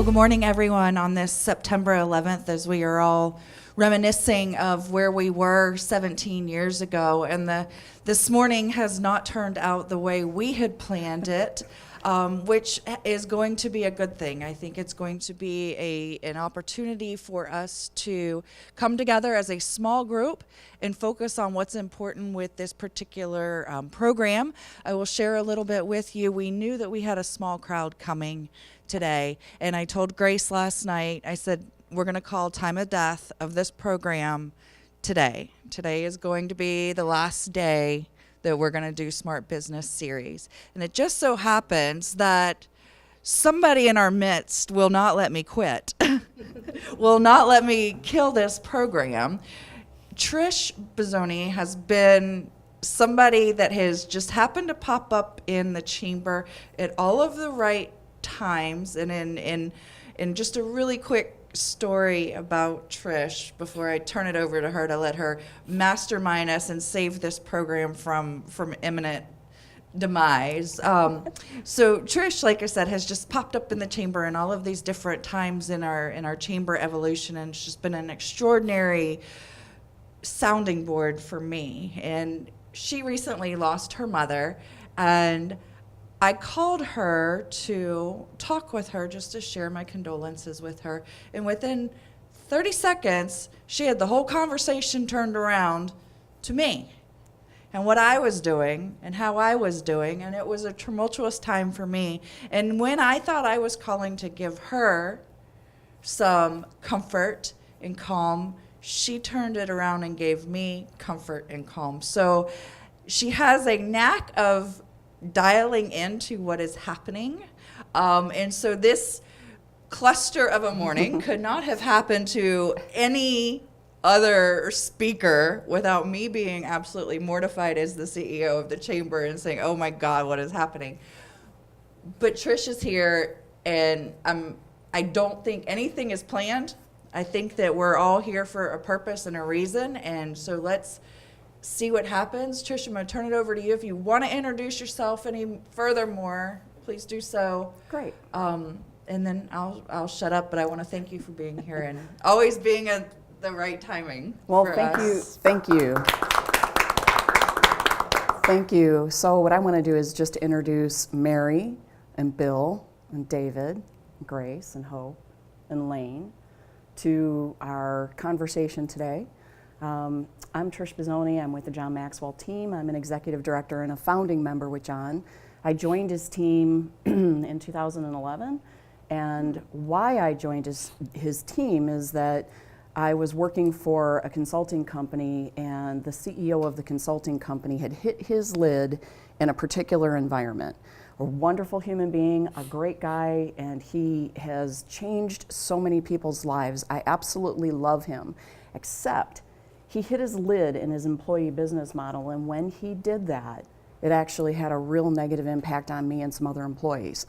Well, good morning, everyone, on this September 11th, as we are all reminiscing of where we were 17 years ago. And this morning has not turned out the way we had planned it, which is going to be a good thing. I think it's going to be an opportunity for us to come together as a small group and focus on what's important with this particular program. I will share a little bit with you. We knew that we had a small crowd coming today, and I told Grace last night, I said, we're going to call time of death of this program today. Today is going to be the last day that we're going to do Smart Business Series. And it just so happens that somebody in our midst will not let me quit, will not let me kill this program. Trish Buzzone has been somebody that has just happened to pop up in the chamber at all of the right times. And in just a really quick story about Trish before I turn it over to her to let her mastermind us and save this program from imminent demise. So Trish, like I said, has just popped up in the chamber in all of these different times in our chamber evolution, and it's just been an extraordinary sounding board for me. And she recently lost her mother, and I called her to talk with her, just to share my condolences with her. And within 30 seconds, she had the whole conversation turned around to me and what I was doing and how I was doing. And it was a tumultuous time for me. And when I thought I was calling to give her some comfort and calm, she turned it around and gave me comfort and calm. So she has a knack of dialing into what is happening. And so this cluster of a morning could not have happened to any other speaker without me being absolutely mortified as the CEO of the chamber and saying, oh my God, what is happening? But Trish is here, and I don't think anything is planned. I think that we're all here for a purpose and a reason, and so let's see what happens. Trish, I'm going to turn it over to you. If you want to introduce yourself any furthermore, please do so. Great. And then I'll shut up, but I want to thank you for being here and always being at the right timing. Well, for thank us. you. Thank you. So what I want to do is just introduce Mary and Bill and David, and Grace and Hope and Lane to our conversation today. I'm Trish Buzzone. I'm with the John Maxwell team. I'm an executive director and a founding member with John. I joined his team in 2011, and why I joined his team is that I was working for a consulting company, and the CEO of the consulting company had hit his lid in a particular environment. A wonderful human being, a great guy, and he has changed so many people's lives. I absolutely love him, except he hit his lid in his employee business model, and when he did that, it actually had a real negative impact on me and some other employees.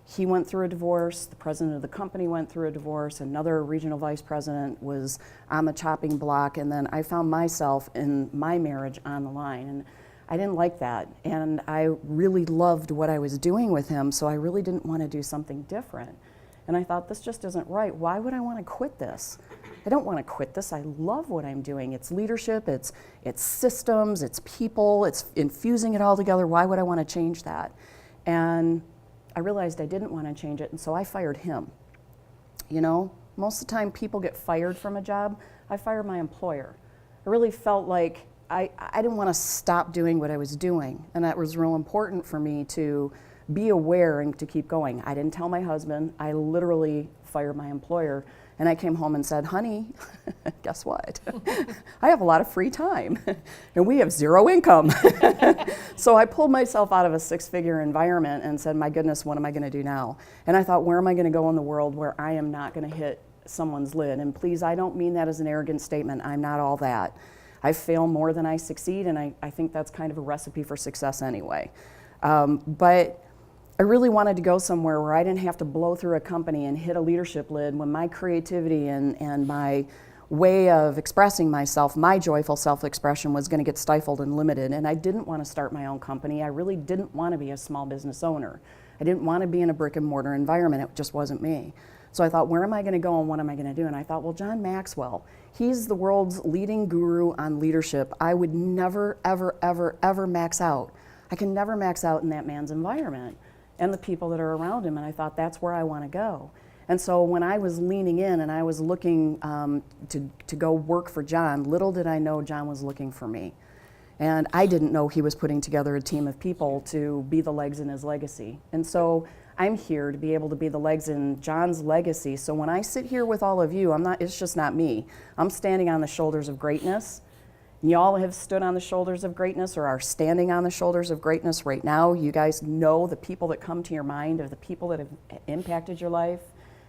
He went through a divorce, the president of the company went through a divorce, another regional vice president was on the chopping block, and then I found myself in my marriage on the line. And I didn't like that, and I really loved what I was doing with him, so I really didn't want to do something different. And I thought, this just isn't right. Why would I want to quit this? I don't want to quit this. I love what I'm doing. It's leadership, it's systems, it's people, it's infusing it all together. Why would I want to change that? And I realized I didn't want to change it, and so I fired him. You know, most of the time people get fired from a job. I fired my employer. I really felt like I didn't want to stop doing what I was doing, and that was real important for me to be aware and to keep going. I didn't tell my husband. I literally fired my employer, and I came home and said, honey, guess what? I have a lot of free time, and we have zero income. So I pulled myself out of a six-figure environment and said, my goodness, what am I going to do now? And I thought, where am I going to go in the world where I am not going to hit someone's lid? And please, I don't mean that as an arrogant statement. I'm not all that. I fail more than I succeed, and I think that's kind of a recipe for success anyway. But I really wanted to go somewhere where I didn't have to blow through a company and hit a leadership lid when my creativity and my way of expressing myself, my joyful self-expression, was going to get stifled and limited. And I didn't want to start my own company. I really didn't want to be a small business owner. I didn't want to be in a brick and mortar environment. It just wasn't me. So I thought, where am I going to go and what am I going to do? And I thought, well, John Maxwell, he's the world's leading guru on leadership. I would never, ever, ever, ever max out. I can never max out in that man's environment and the people that are around him. And I thought, that's where I want to go. And so when I was leaning in and I was looking to go work for John, little did I know John was looking for me. And I didn't know he was putting together a team of people to be the legs in his legacy. And so I'm here to be able to be the legs in John's legacy. So when I sit here with all of you, it's just not me. I'm standing on the shoulders of greatness. Y'all have stood on the shoulders of greatness or are standing on the shoulders of greatness right now. You guys know the people that come to your mind are the people that have impacted your life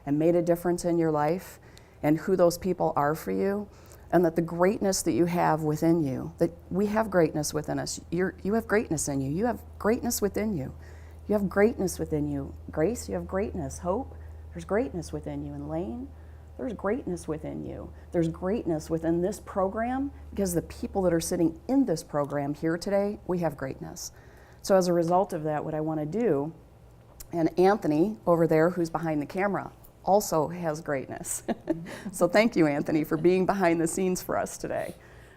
and made a difference in your life and who those people are for you. And that the greatness that you have within you, that we have greatness within us. You have greatness in you. You have greatness within you. You have greatness within you. Grace, you have greatness. Hope, there's greatness within you. And Lane, there's greatness within you. There's greatness within this program because the people that are sitting in this program here today, we have greatness. So as a result of that, what I want to do, and Anthony over there who's behind the camera, also has greatness. So thank you, Anthony, for being behind the scenes for us today.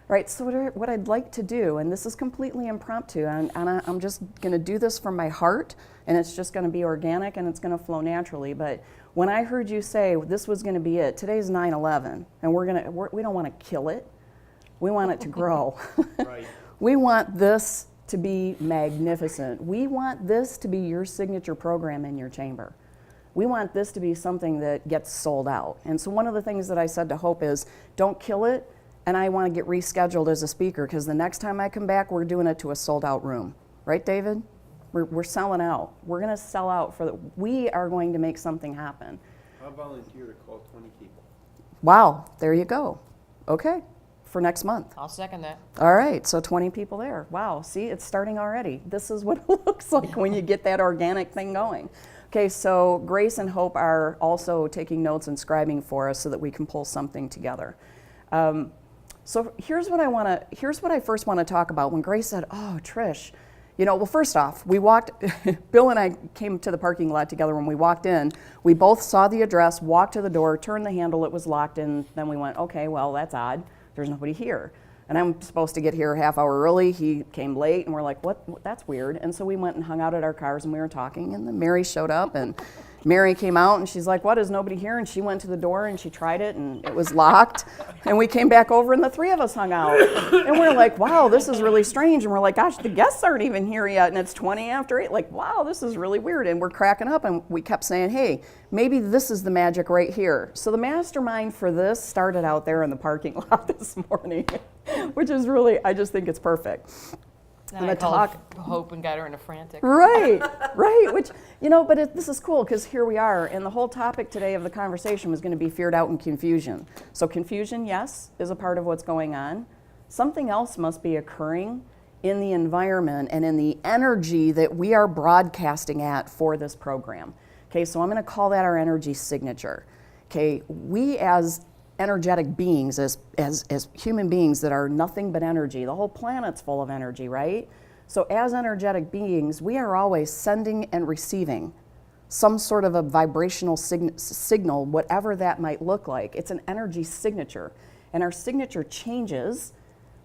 Right, so what I'd like to do, and this is completely impromptu, and I'm just going to do this from my heart, and it's just going to be organic and it's going to flow naturally. But when I heard you say this was going to be it, today's 9/11, and we don't want to kill it. We want it to grow. Right. We want this to be magnificent. We want this to be your signature program in your chamber. We want this to be something that gets sold out. And so one of the things that I said to Hope is, don't kill it, and I want to get rescheduled as a speaker because the next time I come back, we're doing it to a sold out room. Right, David? We're selling out. We're going to sell out we are going to make something happen. I'll volunteer to call 20 people. Wow, there you go. Okay, for next month. I'll second that. All right, so 20 people there. Wow, see, it's starting already. This is what it looks like when you get that organic thing going. Okay, so Grace and Hope are also taking notes and scribing for us so that we can pull something together. So here's what I first want to talk about. When Grace said, "Oh, Trish," well, first off, we walked. Bill and I came to the parking lot together. When we walked in, we both saw the address, walked to the door, turned the handle, it was locked, and then we went, "Okay, well, that's odd. There's nobody here." And I'm supposed to get here a half hour early. He came late, and we're like, what? That's weird. And so we went and hung out at our cars, and we were talking, and then Mary showed up, and Mary came out, and she's like, what, is nobody here? And she went to the door, and she tried it, and it was locked. And we came back over, and the three of us hung out. And we're like, wow, this is really strange. And we're like, gosh, the guests aren't even here yet, and it's 20 after 8. Like, wow, this is really weird. And we're cracking up, and we kept saying, hey, maybe this is the magic right here. So the mastermind for this started out there in the parking lot this morning, which is really, I just think it's perfect. Then I called Hope and got her in a frantic. Right, which, but this is cool because here we are, and the whole topic today of the conversation was going to be fear, doubt, and confusion. So confusion, yes, is a part of what's going on. Something else must be occurring in the environment and in the energy that we are broadcasting at for this program. Okay, so I'm going to call that our energy signature. Okay, we as energetic beings, as human beings that are nothing but energy. The whole planet's full of energy, right? So as energetic beings, we are always sending and receiving some sort of a vibrational signal, whatever that might look like. It's an energy signature. And our signature changes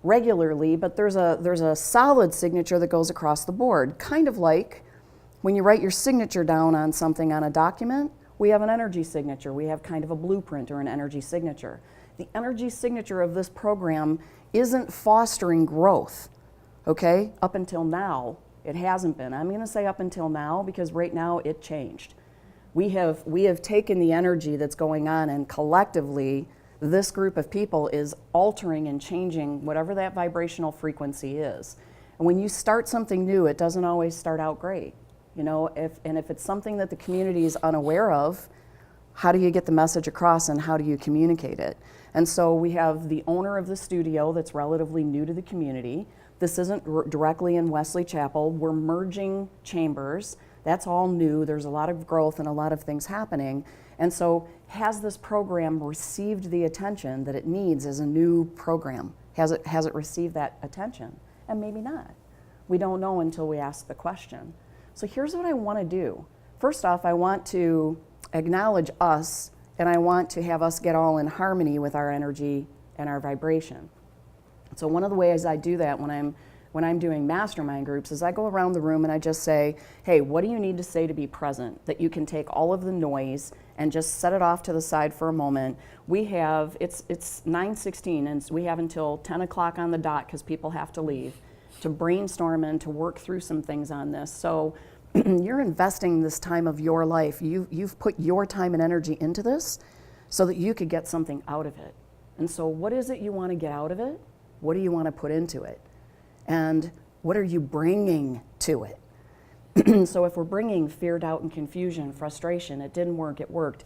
regularly, but there's a solid signature that goes across the board. Kind of like when you write your signature down on something on a document, we have an energy signature. We have kind of a blueprint or an energy signature. The energy signature of this program isn't fostering growth, okay? Up until now, it hasn't been. I'm going to say up until now because right now it changed. We have taken the energy that's going on, and collectively, this group of people is altering and changing whatever that vibrational frequency is. And when you start something new, it doesn't always start out great. If it's something that the community is unaware of, how do you get the message across and how do you communicate it? And so we have the owner of the studio that's relatively new to the community. This isn't directly in Wesley Chapel. We're merging chambers. That's all new. There's a lot of growth and a lot of things happening. And so has this program received the attention that it needs as a new program? Has it received that attention? And maybe not. We don't know until we ask the question. So here's what I want to do. First off, I want to acknowledge us and I want to have us get all in harmony with our energy and our vibration. So one of the ways I do that when I'm doing mastermind groups is I go around the room and I just say, hey, what do you need to say to be present? That you can take all of the noise and just set it off to the side for a moment. We have, it's 9:16 and we have until 10 o'clock on the dot because people have to leave to brainstorm and to work through some things on this. So you're investing this time of your life. You've put your time and energy into this so that you could get something out of it. And so what is it you want to get out of it? What do you want to put into it? And what are you bringing to it? So if we're bringing fear, doubt, and confusion, frustration, it didn't work, it worked.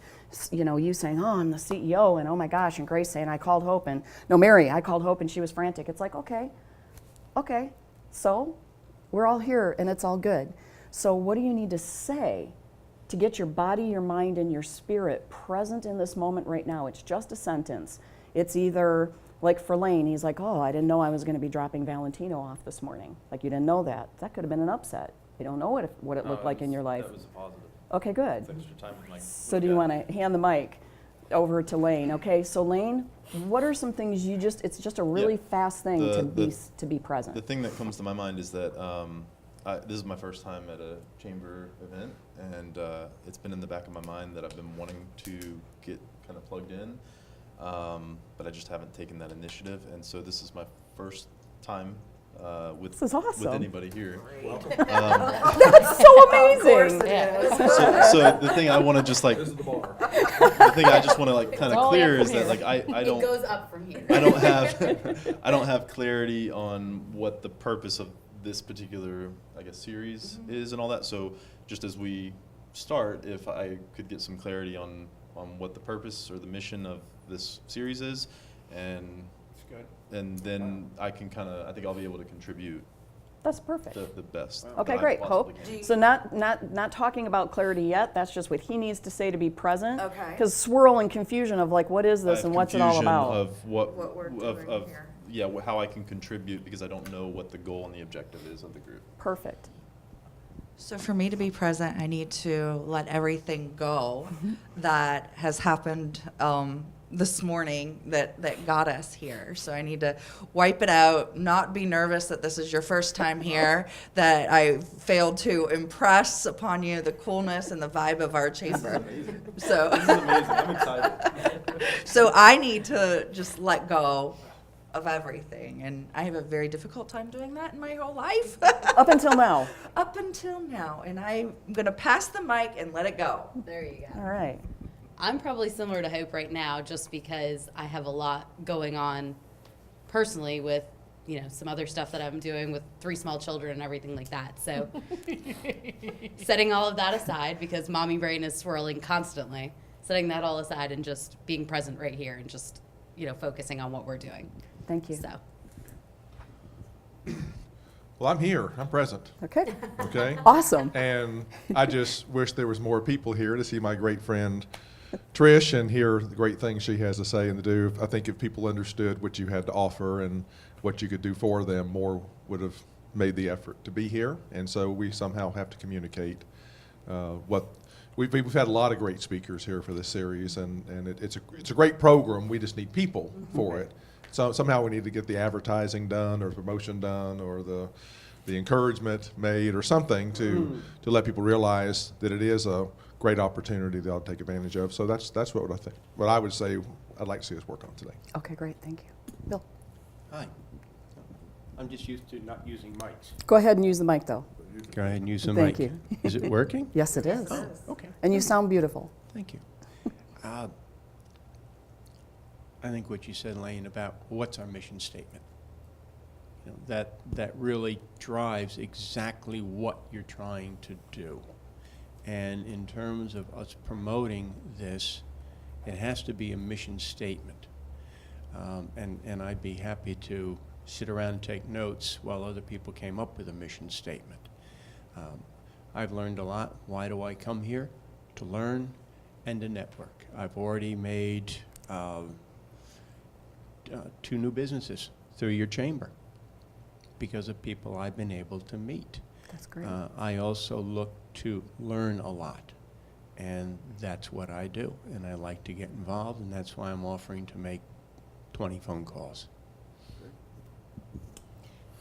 You know, you saying, oh, I'm the CEO, and oh my gosh, and Grace saying, I called Hope, and no, Mary, I called Hope, and she was frantic. It's like, okay, so we're all here, and it's all good. So what do you need to say to get your body, your mind, and your spirit present in this moment right now? It's just a sentence. It's either, like for Lane, he's like, oh, I didn't know I was going to be dropping Valentino off this morning. Like, you didn't know that. That could have been an upset. You don't know what it looked like in your life. That was a positive. Okay, good. It's extra time with Mike. So do you want to hand the mic over to Lane? Okay, so Lane, what are some things it's just a really fast thing to be present. The thing that comes to my mind is that this is my first time at a chamber event, and it's been in the back of my mind that I've been wanting to get kind of plugged in, but I just haven't taken that initiative, and so this is my first time with This is awesome. with anybody here. That's so amazing. So the thing I want to just like This is the bar. the thing I just want to like kind of all clear up is from that here. like I It don't goes up from here. I don't have clarity on what the purpose of this particular, I guess, series is and all that. So just as we start, if I could get some clarity on what the purpose or the mission of this series is, and then I can I think I'll be able to contribute That's perfect. the best. Okay, that I great. possibly Hope. can. So not talking about clarity yet. That's just what he needs to say to be present. Okay. Because swirl and confusion of like, what is I this have and what's it all confusion about? Of what we're of doing here. yeah, how I can contribute because I don't know what the goal and the objective is of the group. Perfect. So for me to be present, I need to let everything go that has happened this morning that got us here. So I need to wipe it out, not be nervous that this is your first time here, that I failed to impress upon you the coolness and the vibe of our chamber. So, This is amazing. I'm excited. so I need to just let go of everything. And I have a very difficult time doing that in my whole life. Up until now. Up until now. And I'm going to pass the mic and let it go. There you go. All right. I'm probably similar to Hope right now just because I have a lot going on personally with, some other stuff that I'm doing with 3 small children and everything like that. So setting all of that aside because mommy brain is swirling constantly, setting that all aside and just being present right here and just, focusing on what we're doing. Thank you. So Well, I'm here. I'm present. Okay. Okay. Awesome. And I just wish there was more people here to see my great friend Trish and hear the great things she has to say and to do. I think if people understood what you had to offer and what you could do for them, more would have made the effort to be here. And so we somehow have to communicate what we've had a lot of great speakers here for this series, and it's a great program. We just need people for it. So somehow we need to get the advertising done or the promotion done or the encouragement made or something to let people realize that it is a great opportunity that I'll take advantage of. So that's what I think. What I would say I'd like to see us work on today. Okay, great. Thank you. Bill. Hi. I'm just used to not using mics. Go ahead and use the mic, though. Go ahead and use the Thank mic. you. Is it working? Yes, it is. Okay. And you sound beautiful. Thank you. I think what you said, Lane, about what's our mission statement, that really drives exactly what you're trying to do. And in terms of us promoting this, it has to be a mission statement. And I'd be happy to sit around and take notes while other people came up with a mission statement. I've learned a lot. Why do I come here? To learn and to network. I've already made 2 new businesses through your chamber because of people I've been able to meet. That's great. I also look to learn a lot. And that's what I do, and I like to get involved, and that's why I'm offering to make 20 phone calls.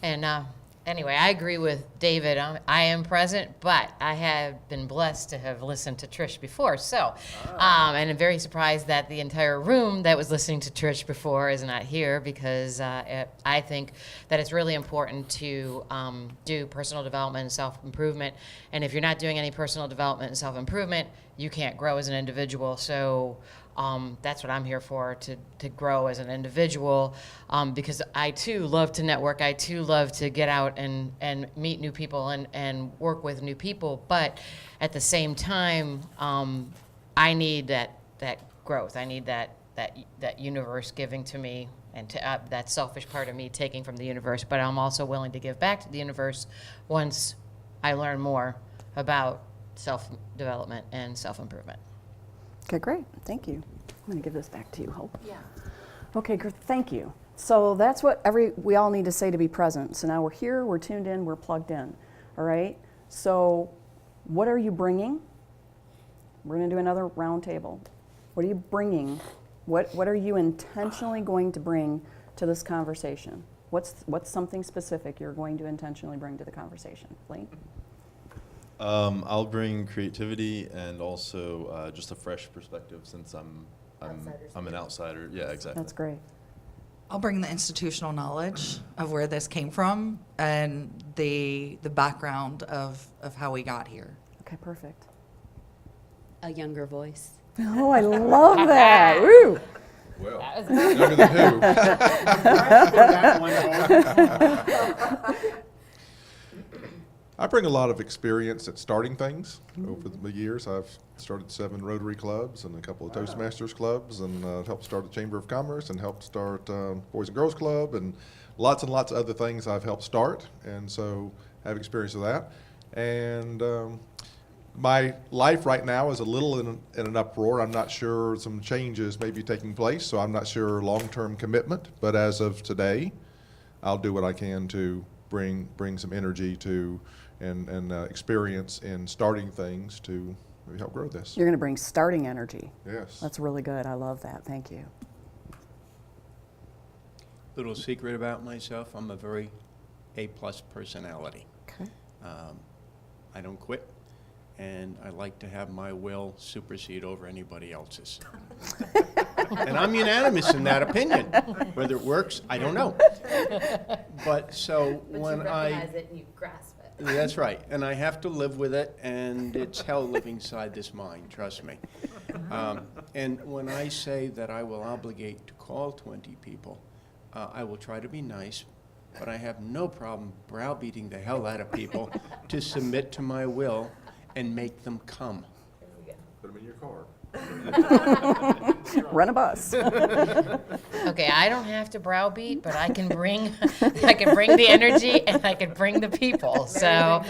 And anyway, I agree with David. I am present, but I have been blessed to have listened to Trish before. So, and I'm very surprised that the entire room that was listening to Trish before is not here, because I think that it's really important to do personal development and self-improvement. And if you're not doing any personal development and self-improvement, you can't grow as an individual. So that's what I'm here for, to grow as an individual, because I too love to network. I too love to get out and meet new people and work with new people. But at the same time, I need that growth. I need that universe giving to me, and that selfish part of me taking from the universe. But I'm also willing to give back to the universe once I learn more about self-development and self-improvement. Okay, great. Thank you. I'm going to give this back to you, Hope. Yeah. Okay, thank you. So that's what we all need to say to be present. So now we're here, we're tuned in, we're plugged in. All right? So what are you bringing? We're going to do another round table. What are you bringing? What are you intentionally going to bring to this conversation? What's something specific you're going to intentionally bring to the conversation? Lane? I'll bring creativity and also just a fresh perspective, since I'm an outsider. Yeah, exactly. That's great. I'll bring the institutional knowledge of where this came from and the background of how we got here. Okay, perfect. A younger voice. Oh, I love that. Woo! Well, younger than who? I bring a lot of experience at starting things. Over the years, I've started 7 Rotary clubs and a couple of Toastmasters clubs, and helped start the Chamber of Commerce, and helped start Boys and Girls Club, and lots of other things I've helped start, and so I have experience with that. And my life right now is a little in an uproar. I'm not sure, some changes may be taking place, so I'm not sure long-term commitment, but as of today, I'll do what I can to bring some energy to and experience in starting things to maybe help grow this. You're going to bring starting energy. Yes. That's really good. I love that. Thank you. Little secret about myself, I'm a very A+ personality. Okay. I don't quit, and I like to have my will supersede over anybody else's. And I'm unanimous in that opinion. Whether it works, I don't know. But so when you recognize it and you grasp it. That's right, and I have to live with it, and it's hell living inside this mind, trust me. And when I say that I will obligate to call 20 people, I will try to be nice, but I have no problem browbeating the hell out of people to submit to my will and make them come. Put them in your car. Run a bus. Okay, I don't have to browbeat, but I can bring the energy, and I can bring the people. So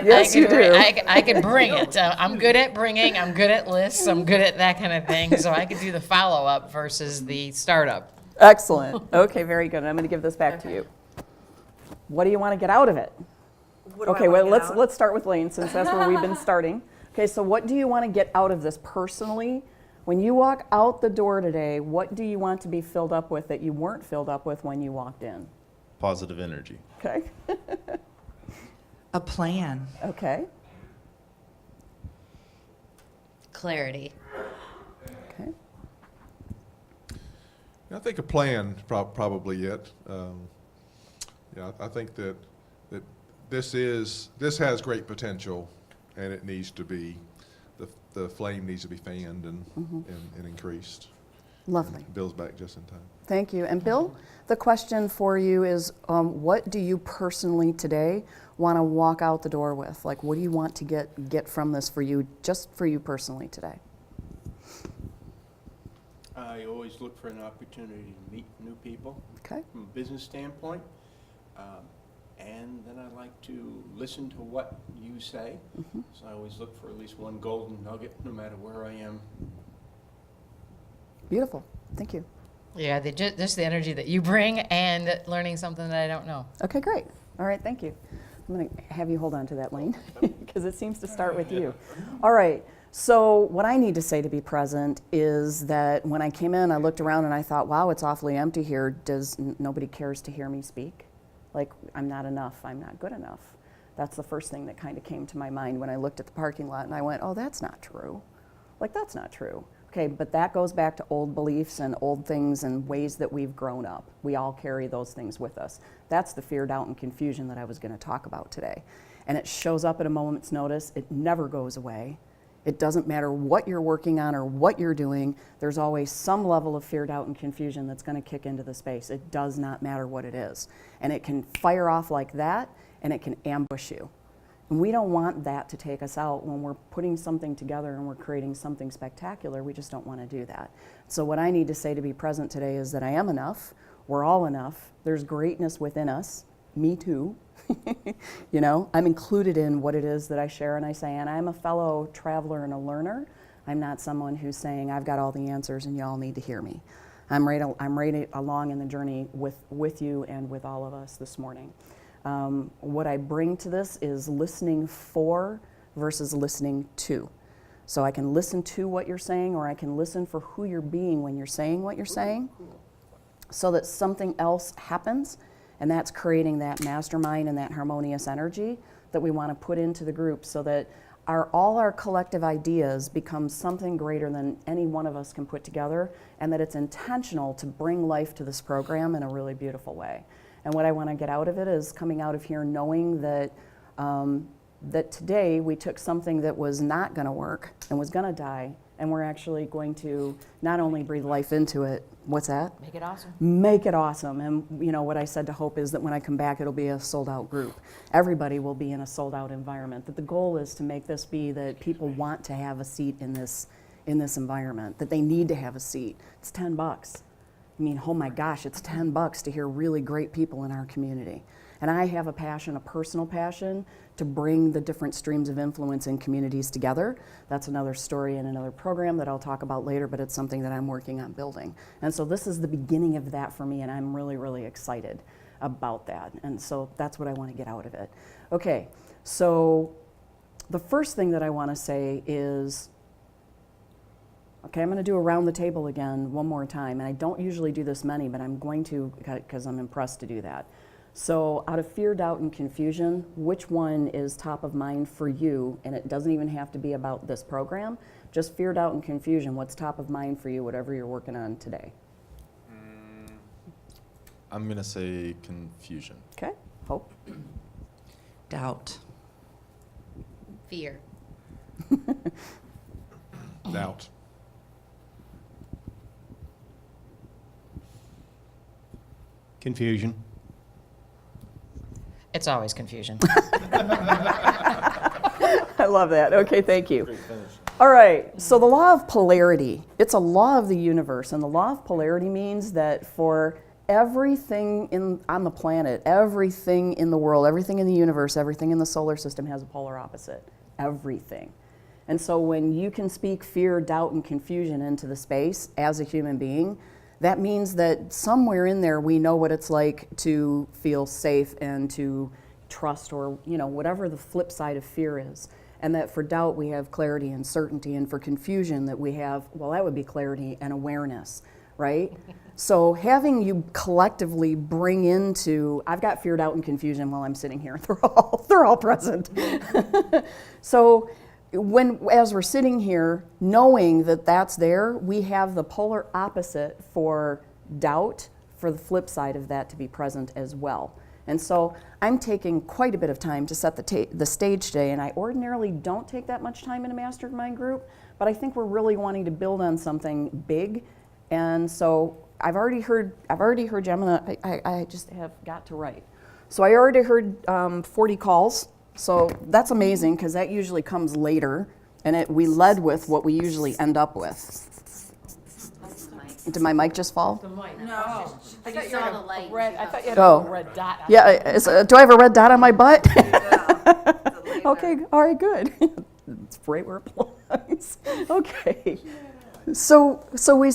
Yes, you do. I can bring it. I'm good at bringing. I'm good at lists. I'm good at that kind of thing. So I can do the follow-up versus the startup. Excellent. Okay, very good. I'm going to give this back to you. What do you want to get out of it? Okay, well, let's start with Lane, since that's where we've been starting. Okay, so what do you want to get out of this personally? When you walk out the door today, what do you want to be filled up with that you weren't filled up with when you walked in? Positive energy. Okay. A plan. Okay. Clarity. Okay. I think a plan, probably it. Yeah, I think that this has great potential, and it needs to be, the flame needs to be fanned and increased. Lovely. Bill's back just in time. Thank you. And Bill, the question for you is, what do you personally today want to walk out the door with? Like, what do you want to get from this for you, just for you personally today? I always look for an opportunity to meet new people Okay. from a business standpoint. And then I like to listen to what you say. So I always look for at least one golden nugget, no matter where I am. Beautiful. Thank you. Yeah, just the energy that you bring and learning something that I don't know. Okay, great. All right, thank you. I'm going to have you hold on to that, Lane, because it seems to start with you. All right, So what I need to say to be present is that when I came in, I looked around and I thought, wow, it's awfully empty here. Nobody cares to hear me speak? Like, I'm not enough, I'm not good enough. That's the first thing that kind of came to my mind when I looked at the parking lot, and I went, oh, that's not true. Like, that's not true. Okay, but that goes back to old beliefs and old things and ways that we've grown up. We all carry those things with us. That's the fear, doubt, and confusion that I was going to talk about today. And it shows up at a moment's notice. It never goes away. It doesn't matter what you're working on or what you're doing. There's always some level of fear, doubt, and confusion that's going to kick into the space. It does not matter what it is. And it can fire off like that, and it can ambush you. And we don't want that to take us out when we're putting something together and we're creating something spectacular. We just don't want to do that. So what I need to say to be present today is that I am enough. We're all enough. There's greatness within us. Me too. You know, I'm included in what it is that I share and I say, and I'm a fellow traveler and a learner. I'm not someone who's saying, I've got all the answers and y'all need to hear me. I'm right along in the journey with you and with all of us this morning. What I bring to this is listening for versus listening to. So I can listen to what you're saying, or I can listen for who you're being when you're saying what you're saying, so that something else happens, and that's creating that mastermind and that harmonious energy that we want to put into the group, so that all our collective ideas become something greater than any one of us can put together, and that it's intentional to bring life to this program in a really beautiful way. And what I want to get out of it is coming out of here knowing that that today we took something that was not going to work and was going to die, and we're actually going to not only breathe life into it. What's that? Make it awesome. Make it awesome. And you know what I said to Hope is that when I come back, it'll be a sold-out group. Everybody will be in a sold-out environment. That the goal is to make this be that people want to have a seat in this environment. That they need to have a seat. It's $10. I mean, oh my gosh, it's $10 to hear really great people in our community. And I have a passion, a personal passion, to bring the different streams of influence in communities together. That's another story in another program that I'll talk about later, but it's something that I'm working on building. And so this is the beginning of that for me, and I'm really, really excited about that. And so that's what I want to get out of it. Okay, so the first thing that I want to say is, okay, I'm going to do around the table again one more time, and I don't usually do this many, but I'm going to because I'm impressed to do that. So out of fear, doubt, and confusion, which one is top of mind for you? And it doesn't even have to be about this program, just fear, doubt, and confusion. What's top of mind for you, whatever you're working on today? I'm going to say confusion. Okay, Hope? Doubt. Fear. Doubt. Confusion. It's always confusion. I love that. Okay, thank you. All right, so the law of polarity, it's a law of the universe, and the law of polarity means that for everything on the planet, everything in the world, everything in the universe, everything in the solar system has a polar opposite. Everything. And so when you can speak fear, doubt, and confusion into the space as a human being, that means that somewhere in there we know what it's like to feel safe and to trust, or whatever the flip side of fear is. And that for doubt we have clarity and certainty, and for confusion that we have, well, that would be clarity and awareness, right? So having you collectively bring into, I've got fear, doubt, and confusion while I'm sitting here. They're all present. So as we're sitting here, knowing that that's there, we have the polar opposite for doubt, for the flip side of that to be present as well. And so I'm taking quite a bit of time to set the stage today, and I ordinarily don't take that much time in a mastermind group, but I think we're really wanting to build on something big. And so I've already heard you. I just have got to write. So I already heard 40 calls. So that's amazing, because that usually comes later, and we led with what we usually end up with. Did my mic just fall? No. I just saw the light. I thought you had Oh. a red dot. Yeah, do I have a red dot on my butt? Okay, all right, good. It's right where it belongs. Okay. So we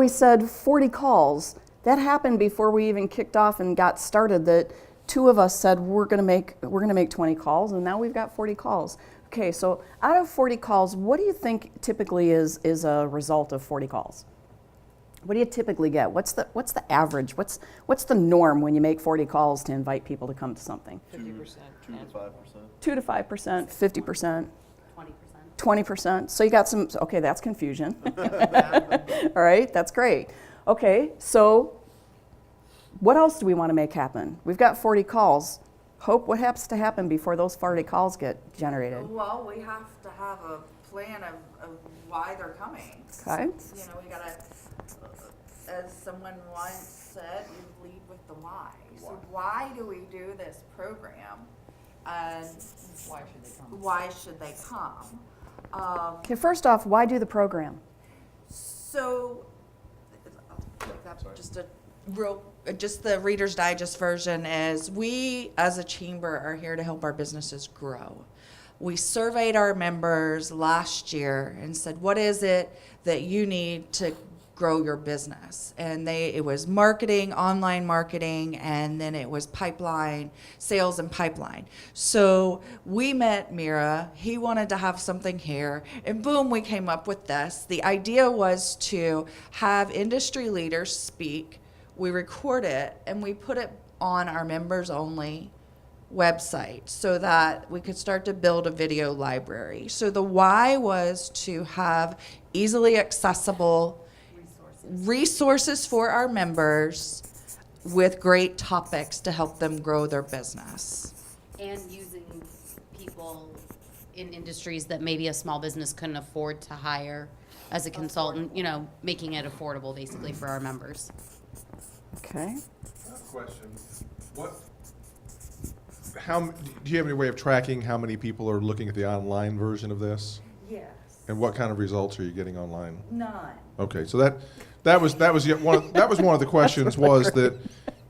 said 40 calls. That happened before we even kicked off and got started. That two of us said we're going to make 20 calls, and now we've got 40 calls. Okay, so out of 40 calls, what do you think typically is a result of 40 calls? What do you typically get? What's the average? What's the norm when you make 40 calls to invite people to come to something? 2 to 5%. 2 to 5%, 50%, 20%. 20%. So you got some, okay, that's confusion. All right, that's great. Okay, so what else do we want to make happen? We've got 40 calls. Hope, what has to happen before those 40 calls get generated? Well, we have to have a plan of why they're coming. Okay. You know, we gotta, as someone once said, you lead with the why. So why do we do this program? And Why should they come? why should they come? Okay, first off, why do the program? So, just the Reader's Digest version is we as a chamber are here to help our businesses grow. We surveyed our members last year and said, what is it that you need to grow your business? And it was marketing, online marketing, and then it was pipeline, sales and pipeline. So we met Mira, he wanted to have something here, and boom, we came up with this. The idea was to have industry leaders speak, we record it, and we put it on our members only website so that we could start to build a video library. So the why was to have easily accessible resources for our members with great topics to help them grow their business. And using people in industries that maybe a small business couldn't afford to hire as a consultant, you know, making it affordable basically for our members. Okay. Question. Do you have any way of tracking how many people are looking at the online version of this? Yes. And what kind of results are you getting online? None. Okay, so that was yet one of the questions was that,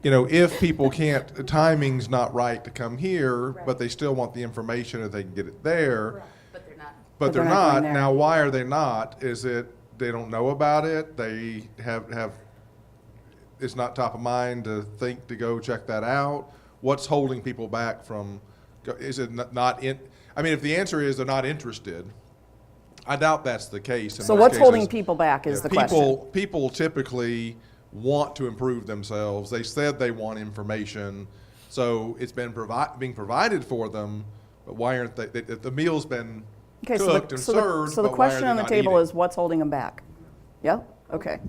you know, if people can't, the timing's not right to come here, but they still want the information if they can get it there. But they're not. But they're they're not going not. there. Now, why are they not? Is it they don't know about it? They have it's not top of mind to think to go check that out? What's holding people back from? Is it not in? I mean, if the answer is they're not interested, I doubt that's the case. In So most what's holding cases. people back is the People question. people typically want to improve themselves. They said they want information, so it's been being provided for them. But why aren't they? The meal's been Okay, cooked and served. so the but why are question they on the not table eating? is what's holding them back? Yeah? Okay.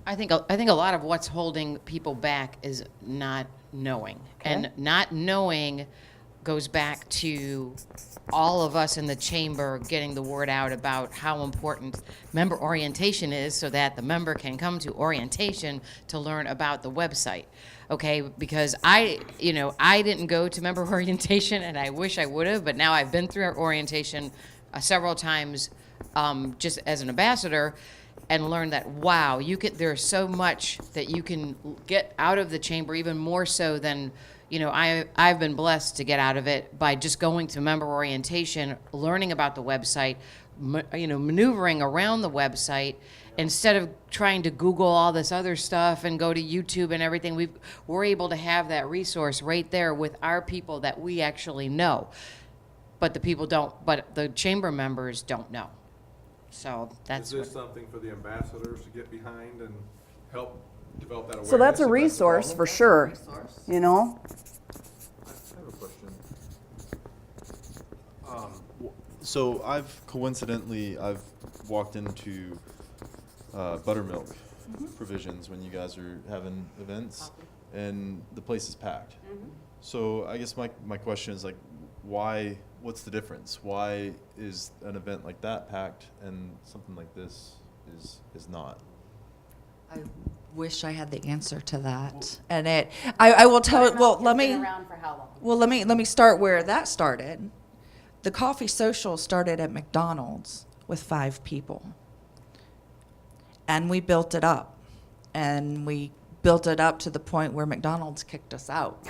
I think a lot of what's holding people back is not knowing. Okay. And not knowing goes back to all of us in the chamber getting the word out about how important member orientation is so that the member can come to orientation to learn about the website. Okay, because I didn't go to member orientation and I wish I would have, but now I've been through our orientation several times just as an ambassador and learned that, wow, there's so much that you can get out of the chamber, even more so than, I've been blessed to get out of it by just going to member orientation, learning about the website, maneuvering around the website instead of trying to Google all this other stuff and go to YouTube and everything. We're able to have that resource right there with our people that we actually know, but the chamber members don't know. So that's Is this something for the ambassadors to get behind and help develop that awareness? So that's a if the resource problem? for sure, you know? I have a question. So I've walked into buttermilk provisions when you guys are having events, and the place is packed. So I guess my question is like, why? What's the difference? Why is an event like that packed and something like this is not? I wish I had the answer to that. And I will tell it. Well, let me. Around for how long? Well, let me start where that started. The coffee social started at McDonald's with 5 people. And we built it up. And we built it up to the point where McDonald's kicked us out.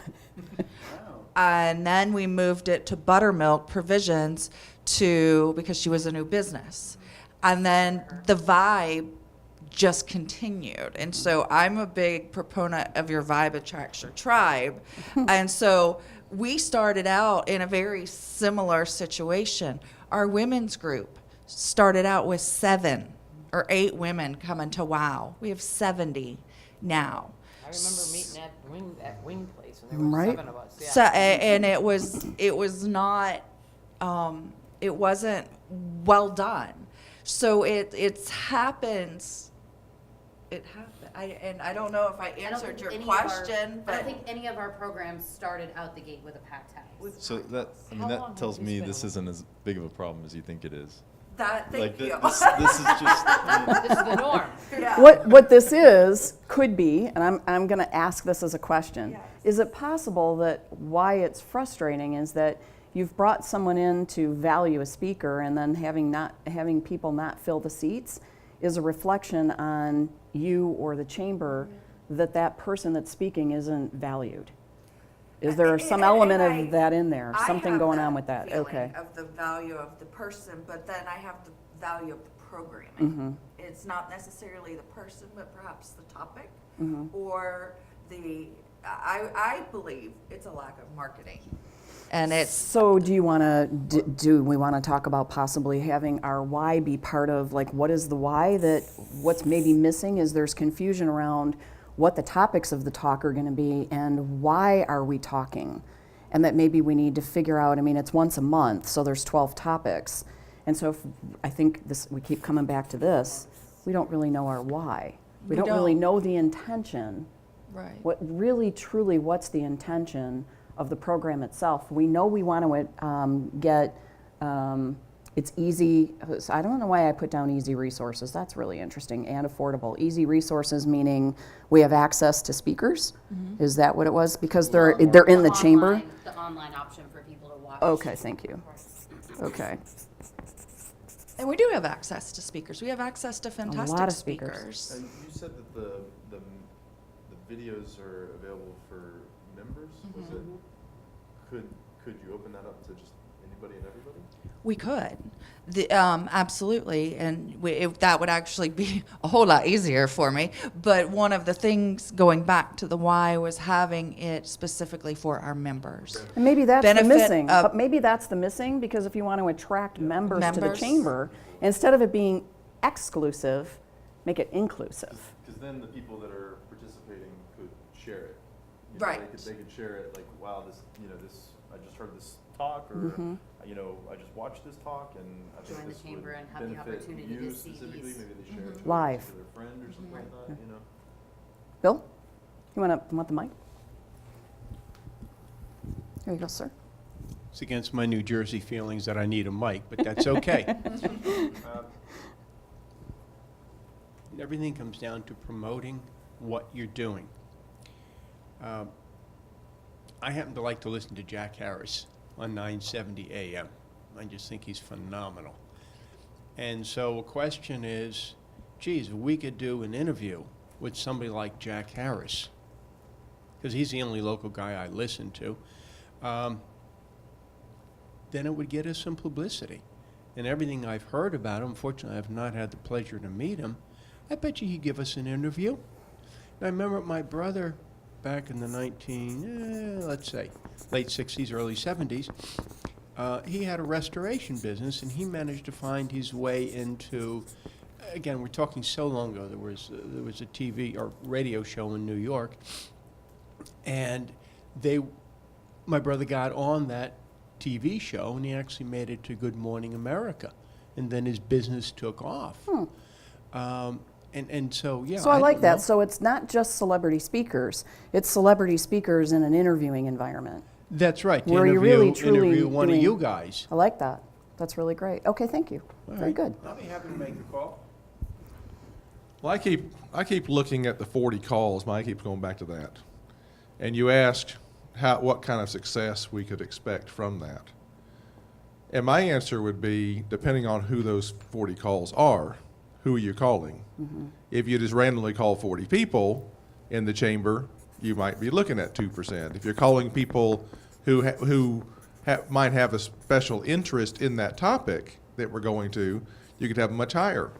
And then we moved it to Buttermilk Provisions because she was a new business. And then the vibe just continued. And so I'm a big proponent of your vibe attracts your tribe. And so we started out in a very similar situation. Our women's group started out with 7 or 8 women coming to WOW. We have 70 now. I remember meeting at Wing Place, and there were Right. 7 of us. Yeah. So, and it was not, it wasn't well done. So it happens. It happened. I don't know if I answered your question, I but don't think any of our programs started out the gate with a packed house. So that, I mean, How long that has tells this me been this on? isn't as big of a problem as you think it is. that, Like, thank you. this is just, I mean, This is the norm. Yeah. What this is, could be, and I'm going to ask this as a question, Yes. is it possible that why it's frustrating is that you've brought someone in to value a speaker and then having people not fill the seats is a reflection on you or the chamber that person that's speaking isn't valued? Is there some element of that in there, I something have going that on with that? feeling Okay. of the value of the person, but then I have the value of the programming. Mm-hmm. It's not necessarily the person, but perhaps the topic Mm-hmm. or the. I believe it's a lack of marketing, and it's So do you want to, do we want to talk about possibly having our why be part of, like, what is the why that, what's maybe missing is there's confusion around what the topics of the talk are going to be and why are we talking? And that maybe we need to figure out, I mean, it's once a month, so there's 12 topics. And so I think we keep coming back to this, we don't really know our why. We don't really know the intention. right. What really, truly, what's the intention of the program itself? We know we want to get, it's easy, so I don't know why I put down easy resources. That's really interesting, and affordable. Easy resources meaning we have access to speakers? Is that what it was? Because they're in the chamber? The online option for people to watch. Okay, thank you. Okay. And we do have access to speakers. We have access to fantastic lot of speakers. speakers. you said that the videos are available for members, was it? Could you open that up to just anybody and everybody? We could, absolutely, and that would actually be a whole lot easier for me. But one of the things going back to the why was having it specifically for our members. And maybe that's the Benefit missing, of- but maybe that's the missing, because if you want to attract members to the Members. chamber, instead of it being exclusive, make it inclusive. Because then the people that are participating could share it. You know, Right. They could share it like, wow, this, I just heard this talk, or, I just watched this talk, and I think Join the this chamber would and have the benefit opportunity to you see specifically. these. Maybe they share it to Live. a particular friend or something like that, Bill, you want the mic? Here you go, sir. It's against my New Jersey feelings that I need a mic, but that's okay. Everything comes down to promoting what you're doing. I happen to like to listen to Jack Harris on 970 AM. I just think he's phenomenal. And so the question is, geez, if we could do an interview with somebody like Jack Harris, because he's the only local guy I listen to, then it would get us some publicity. And everything I've heard about him, unfortunately I've not had the pleasure to meet him, I bet you he'd give us an interview. And I remember my brother back in the late 60s, early 70s, he had a restoration business, and he managed to find his way into, again, we're talking so long ago, there was a TV or radio show in New York, and my brother got on that TV show, and he actually made it to Good Morning America, and then his business took off. And so, yeah. So I like don't that. know. So it's not just celebrity speakers. It's celebrity speakers in an interviewing environment. That's right. To Where you interview, really, truly interview one doing- of you guys. I like that. That's really great. Okay, thank you. All Very right. good. I'll be happy to make the call. Well, I keep looking at the 40 calls. Mike keeps going back to that. And you asked what kind of success we could expect from that. And my answer would be, depending on who those 40 calls are, who are you calling? If you just randomly call 40 people in the chamber, you might be looking at 2%. If you're calling people who might have a special interest in that topic that we're going to, you could have a much higher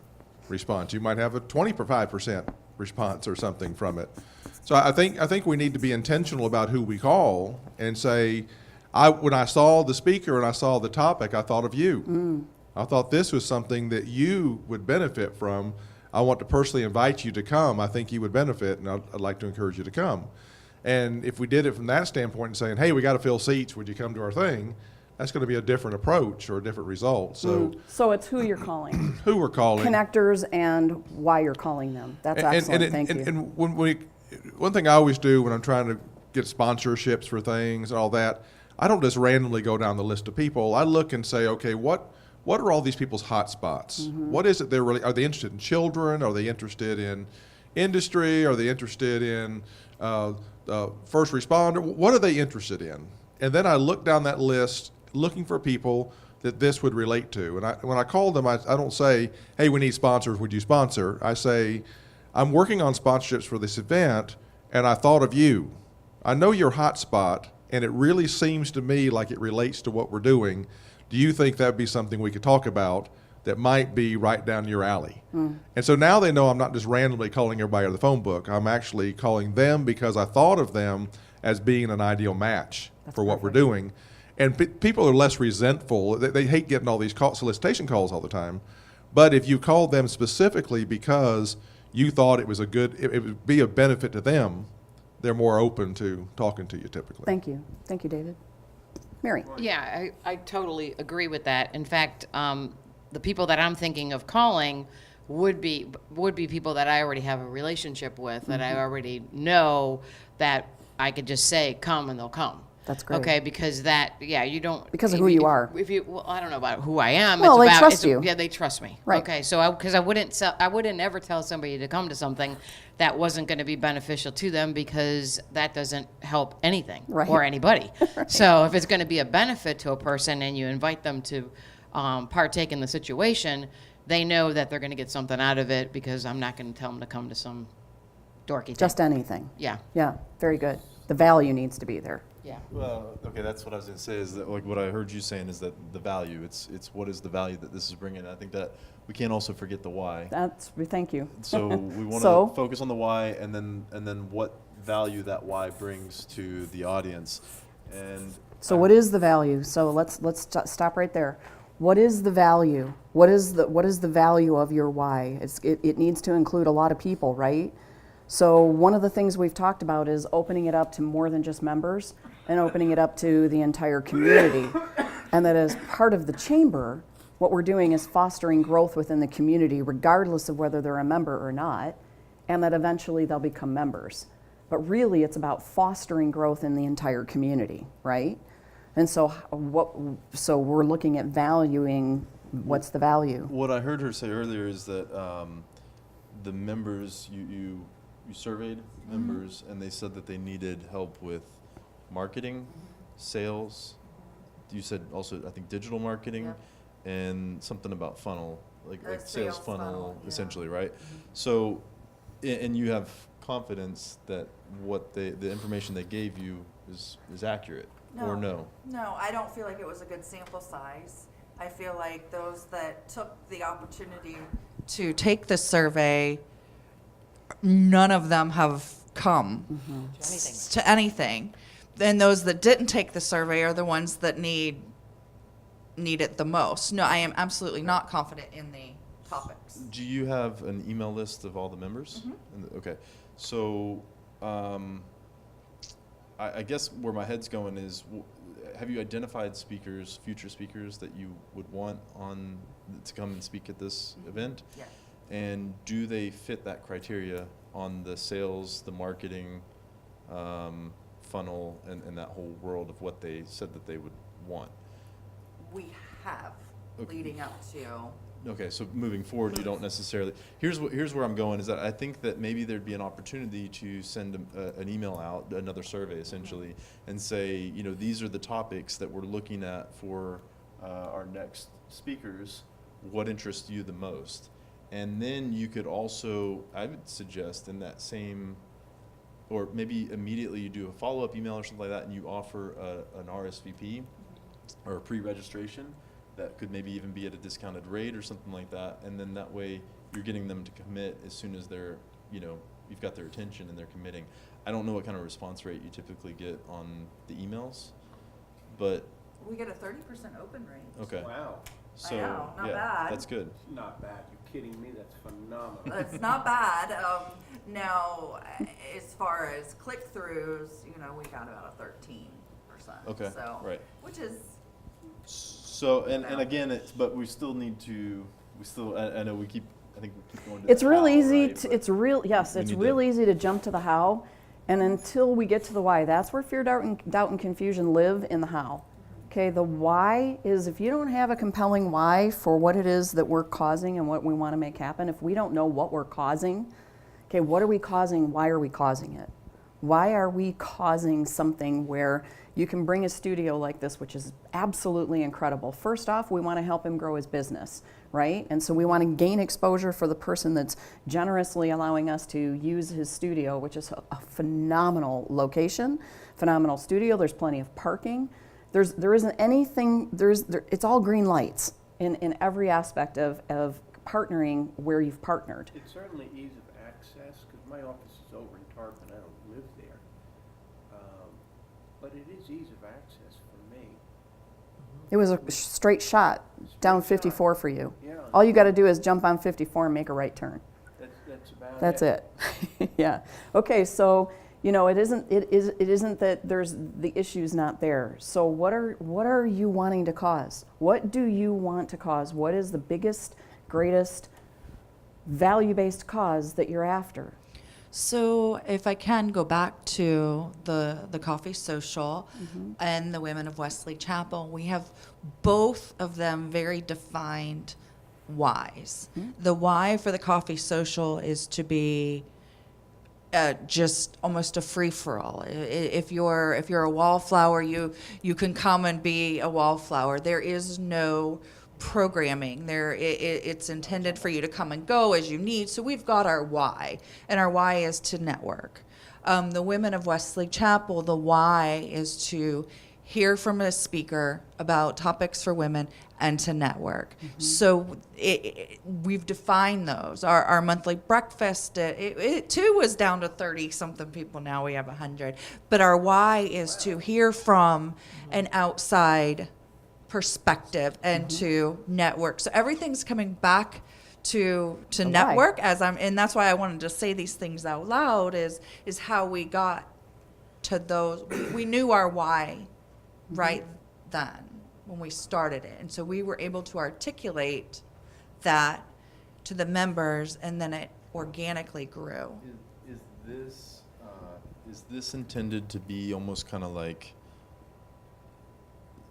response. You might have a 25% response or something from it. So I think we need to be intentional about who we call and say, when I saw the speaker and I saw the topic, I thought of you. I thought this was something that you would benefit from. I want to personally invite you to come. I think you would benefit, and I'd like to encourage you to come. And if we did it from that standpoint and saying, hey, we got to fill seats, would you come to our thing? That's going to be a different approach or a different result. So So it's who you're calling, who we're calling. connectors, and why you're calling them. That's excellent. Thank you. And one thing I always do when I'm trying to get sponsorships for things and all that, I don't just randomly go down the list of people. I look and say, okay, what are all these people's hot spots? What is it are they interested in children? Are they interested in industry? Are they interested in first responder? What are they interested in? And then I look down that list looking for people that this would relate to. And when I call them, I don't say, hey, we need sponsors, would you sponsor? I say, I'm working on sponsorships for this event, and I thought of you. I know your hot spot, and it really seems to me like it relates to what we're doing. Do you think that would be something we could talk about that might be right down your alley? And so now they know I'm not just randomly calling everybody out of the phone book. I'm actually calling them because I thought of them as being an ideal match for what we're doing. And people are less resentful. They hate getting all these solicitation calls all the time. But if you called them specifically because you thought it would be a benefit to them, they're more open to talking to you typically. Thank you. Thank you, David. Mary. Yeah, I totally agree with that. In fact, the people that I'm thinking of calling would be people that I already have a relationship with, that I already know, that I could just say, come, and they'll come. That's great. Okay, because you don't. Because of who you are. Well, I don't know about who I am. Well, it's they about, trust you. Yeah, they trust me. Right. Okay, so because I wouldn't ever tell somebody to come to something that wasn't going to be beneficial to them, because that doesn't help anything Right. or anybody. So if it's going to be a benefit to a person and you invite them to partake in the situation, they know that they're going to get something out of it, because I'm not going to tell them to come to some dorky thing. Just anything. Yeah. Yeah, very good. The value needs to be there. Yeah. Well, okay, that's what I was going to say, is that like what I heard you saying is that the value, it's what is the value that this is bringing. I think that we can't also forget the why. Thank you. So we want to So? focus on the why, and then what value that why brings to the audience. And So what is the value? So let's stop right there. What is the value? What is the value of your why? It needs to include a lot of people, right? So one of the things we've talked about is opening it up to more than just members, and opening it up to the entire community. And that as part of the chamber, what we're doing is fostering growth within the community, regardless of whether they're a member or not, and that eventually they'll become members. But really, it's about fostering growth in the entire community, right? And so we're looking at valuing what's the value. what I heard her say earlier is that the members, you surveyed members, and they said that they needed help with marketing, sales. You said also, I think, digital marketing, and something about funnel, like sales funnel, yeah. essentially, right? So, and you have confidence that what the information they gave you is accurate, or no? No, I don't feel like it was a good sample size. I feel like those that took the opportunity to take the survey, none of them have come to anything. And those that didn't take the survey are the ones that need it the most. No, I am absolutely not confident in the topics. Do you have an email list of all the members? Okay, so I guess where my head's going is, have you identified speakers, future speakers that you would want to come and speak at this event? Yeah. And do they fit that criteria on the sales, the marketing funnel, and that whole world of what they said that they would want? We have, Okay. leading up to. Okay, so moving forward, you don't necessarily. Here's where I'm going, is that I think that maybe there'd be an opportunity to send an email out, another survey essentially, and say, these are the topics that we're looking at for our next speakers. What interests you the most? And then you could also, I would suggest, in that same, or maybe immediately you do a follow-up email or something like that, and you offer an RSVP or a pre-registration that could maybe even be at a discounted rate or something like that. And then that way you're getting them to commit as soon as they're, you've got their attention and they're committing. I don't know what kind of response rate you typically get on the emails, but We get a 30% open rate. okay. Wow, So know, not yeah, bad. that's good. it's not bad. You're kidding me? That's phenomenal. It's not bad. Now, as far as click-throughs, we got about a 13%. Okay, So, right. which is, So and again, but we still need to. I know I think we keep going to. It's the real how, easy. right? But It's real easy to jump to the how, and until we get to the why, that's where fear, doubt, and confusion live in the how. Okay, the why is if you don't have a compelling why for what it is that we're causing and what we want to make happen. If we don't know what we're causing, okay, what are we causing? Why are we causing it? Why are we causing something where you can bring a studio like this, which is absolutely incredible? First off, we want to help him grow his business, right? And so we want to gain exposure for the person that's generously allowing us to use his studio, which is a phenomenal location, phenomenal studio. There's plenty of parking. There isn't anything, it's all green lights in every aspect of partnering where you've partnered. It's certainly ease of access, because my office is over in Tarpon, I don't live there. But it is ease of access for me. It was a straight shot down Straight shot. 54 for you. Yeah. All you got to do is jump on 54 and make a right turn. That's about That's it. Yeah. Okay. So it isn't that there's the issue's not there. So what are you wanting to cause? What do you want to cause? What is the biggest, greatest, value-based cause that you're after? so if I can go back to the coffee social and the Women of Wesley Chapel, we have both of them very defined whys. The why for the coffee social is to be just almost a free for all. If you're a wallflower, you can come and be a wallflower. There is no programming there. It's intended for you to come and go as you need. So we've got our why, and our why is to network. The Women of Wesley Chapel, the why is to hear from a speaker about topics for women and to network. So we've defined those. Our monthly breakfast, it too was down to 30 something people. Now we have 100. But our why is to hear from an outside perspective and to network. So everything's coming back to why. network and that's why I wanted to say these things out loud is how we got to those. We knew our why right then when we started it. And so we were able to articulate that to the members, and then it organically grew. Is this intended to be almost kind of like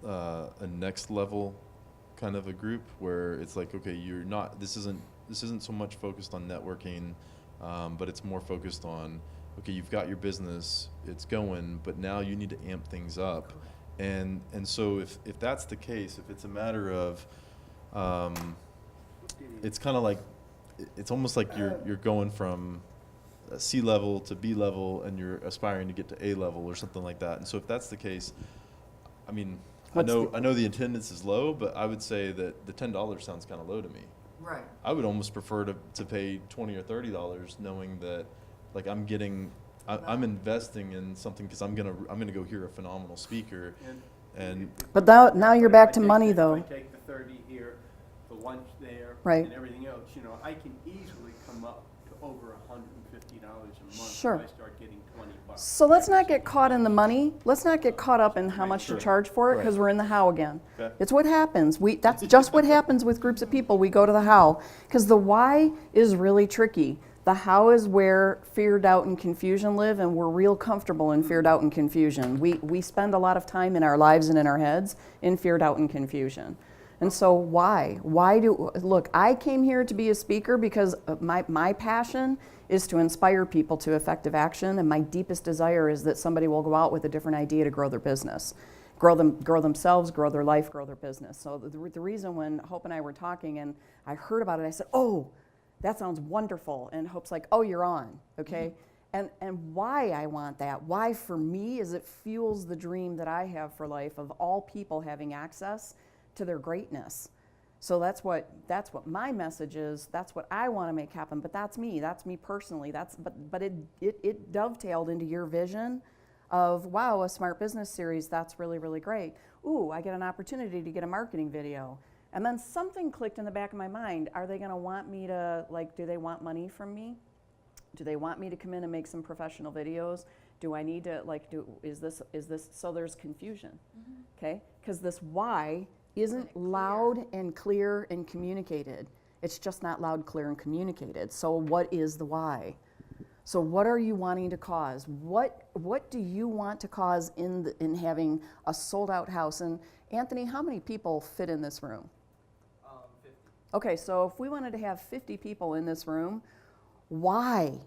a next level kind of a group where it's like, okay, this isn't so much focused on networking, but it's more focused on, okay, you've got your business, it's going, but now you need to amp things up. And so if that's the case, if it's a matter of, it's kind of like, it's almost like you're going from C level to B level and you're aspiring to get to A level or something like that. And so if that's the case, I mean, I know the attendance is low, but I would say that the $10 sounds kind of low to me. Right. I would almost prefer to pay $20 or $30, knowing that, like, I'm investing in something because I'm gonna go hear a phenomenal speaker, and But now you're back to money, though. If I take the 30 here, the lunch there, Right. and everything else, I can easily come up to over $150 a month Sure. if I start getting $20. So let's not get caught in the money. Let's not get caught up in how much to charge for it, because we're in the how again. Okay. It's what happens. That's just what happens with groups of people. We go to the how, because the why is really tricky. The how is where fear, doubt, and confusion live, and we're real comfortable in fear, doubt, and confusion. We spend a lot of time in our lives and in our heads in fear, doubt, and confusion. And so why? Look, I came here to be a speaker because my passion is to inspire people to effective action, and my deepest desire is that somebody will go out with a different idea to grow their business, grow themselves, grow their life, grow their business. So the reason when Hope and I were talking and I heard about it, I said, oh, that sounds wonderful. And Hope's like, oh, you're on, okay? And why I want that, why for me, is it fuels the dream that I have for life of all people having access to their greatness. So that's what my message is. That's what I want to make happen. But that's me. That's me personally. But it dovetailed into your vision of, wow, a smart business series. That's really, really great. Ooh, I get an opportunity to get a marketing video. And then something clicked in the back of my mind. Are they going to want me to, like, do they want money from me? Do they want me to come in and make some professional videos? Do I need to, like, is this, so there's confusion, okay? Because this why isn't loud and clear and communicated. It's just not loud, clear, and communicated. So what is the why? So what are you wanting to cause? What do you want to cause in having a sold out house? And Anthony, how many people fit in this room? 50. Okay, so if we wanted to have 50 people in this room, why?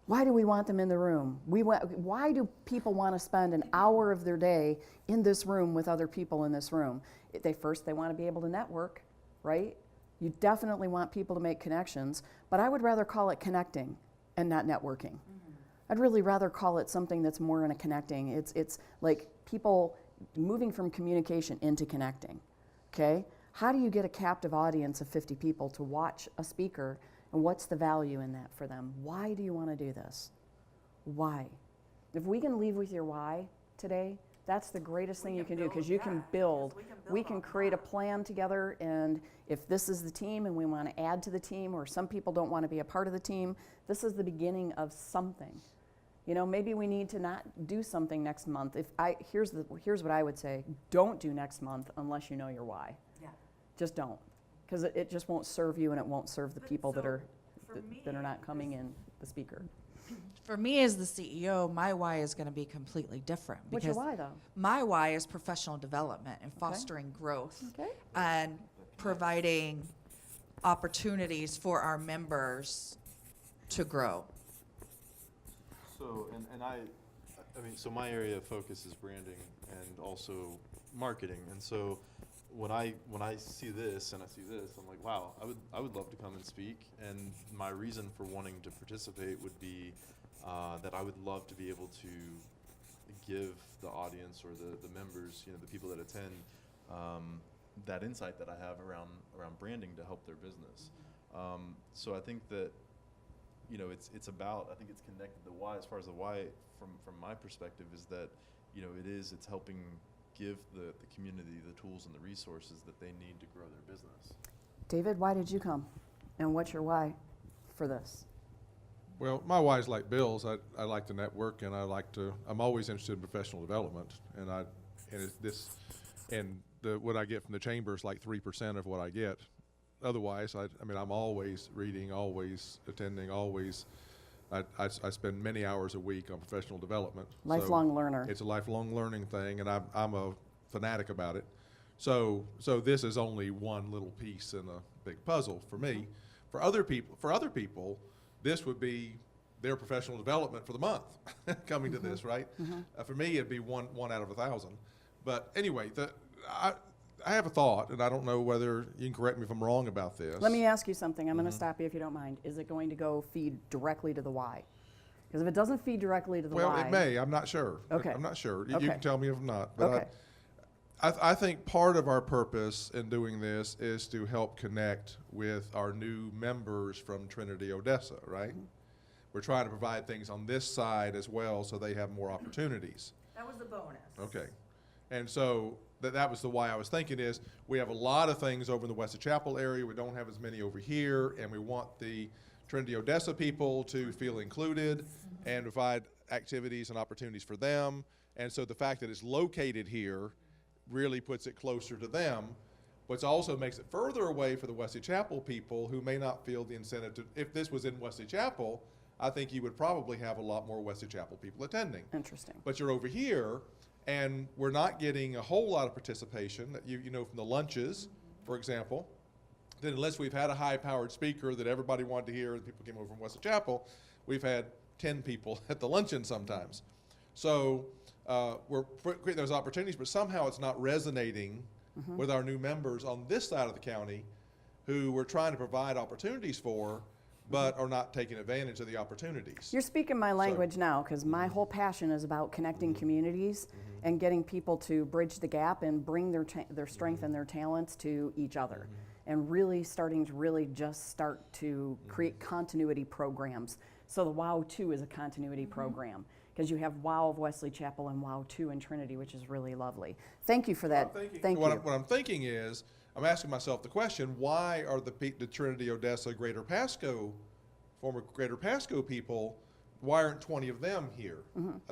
Why do we want them in the room? Why do people want to spend an hour of their day in this room with other people in this room? They want to be able to network, right? You definitely want people to make connections, but I would rather call it connecting and not networking. I'd really rather call it something that's more in a connecting. It's like people moving from communication into connecting, okay? How do you get a captive audience of 50 people to watch a speaker, and what's the value in that for them? Why do you want to do this? Why? If we can leave with your why today, that's the greatest thing you can do, because you can build. We can create a plan together, and if this is the team and we want to add to the team, or some people don't want to be a part of the team, this is the beginning of something. You know, maybe we need to not do something next month. Here's what I would say: don't do next month unless you know your why. Yeah. Just don't, because it just won't serve you, and it won't serve the But people that so, are for me, that are not coming in, the speaker. For me as the CEO, my why is going to be completely different. What's your because why, though? My why is professional development and fostering growth Okay. and providing opportunities for our members to grow. So, so my area of focus is branding and also marketing. And so when I see this and I see this, I'm like, wow, I would love to come and speak. And my reason for wanting to participate would be that I would love to be able to give the audience or the members, the people that attend, that insight that I have around branding to help their business. So I think that, it's about, I think it's connected. The why, as far as the why from my perspective, is that, it's helping give the community the tools and the resources that they need to grow their business. David, why did you come? And what's your why for this? Well, my why is like Bill's. I like to network, and I'm always interested in professional development, what I get from the chamber is like 3% of what I get. Otherwise, I'm always reading, always attending, always. I spend many hours a week on professional development. Lifelong learner. It's a lifelong learning thing, and I'm a fanatic about it. So this is only one little piece in a big puzzle for me. For other people, this would be their professional development for the month coming to this, right? For me, it'd be one out of 1,000. But anyway, I have a thought, and I don't know whether you can correct me if I'm wrong about this. Let me ask you something. I'm going to stop you if you don't mind. Is it going to go feed directly to the why? Because if it doesn't feed directly to the why... Well, it may. I'm not sure. Okay. I'm not sure. Okay. You can tell me if I'm not. But Okay. I think part of our purpose in doing this is to help connect with our new members from Trinity Odessa, right? We're trying to provide things on this side as well so they have more opportunities. That was the bonus. Okay. And so that was the why I was thinking is we have a lot of things over in the Wesley Chapel area. We don't have as many over here, and we want the Trinity Odessa people to feel included and provide activities and opportunities for them. And so the fact that it's located here really puts it closer to them, but also makes it further away for the Wesley Chapel people who may not feel the incentive to. If this was in Wesley Chapel, I think you would probably have a lot more Wesley Chapel people attending. Interesting. But you're over here, and we're not getting a whole lot of participation, that you know from the lunches, for example. Then unless we've had a high-powered speaker that everybody wanted to hear, and people came over from Wesley Chapel, we've had 10 people at the luncheon sometimes. So we're creating those opportunities, but somehow it's not resonating with our new members on this side of the county who we're trying to provide opportunities for, but are not taking advantage of the opportunities. You're speaking my language now, because my whole passion is about connecting communities and getting people to bridge the gap and bring their strength and their talents to each other, and really starting to just start to create continuity programs. So the WOW 2 is a continuity program, because you have WOW of Wesley Chapel and WOW 2 in Trinity, which is really lovely. Thank you for that. Thank you. What I'm thinking is, I'm asking myself the question, why are the Trinity, Odessa, Greater Pasco, former Greater Pasco people, why aren't 20 of them here?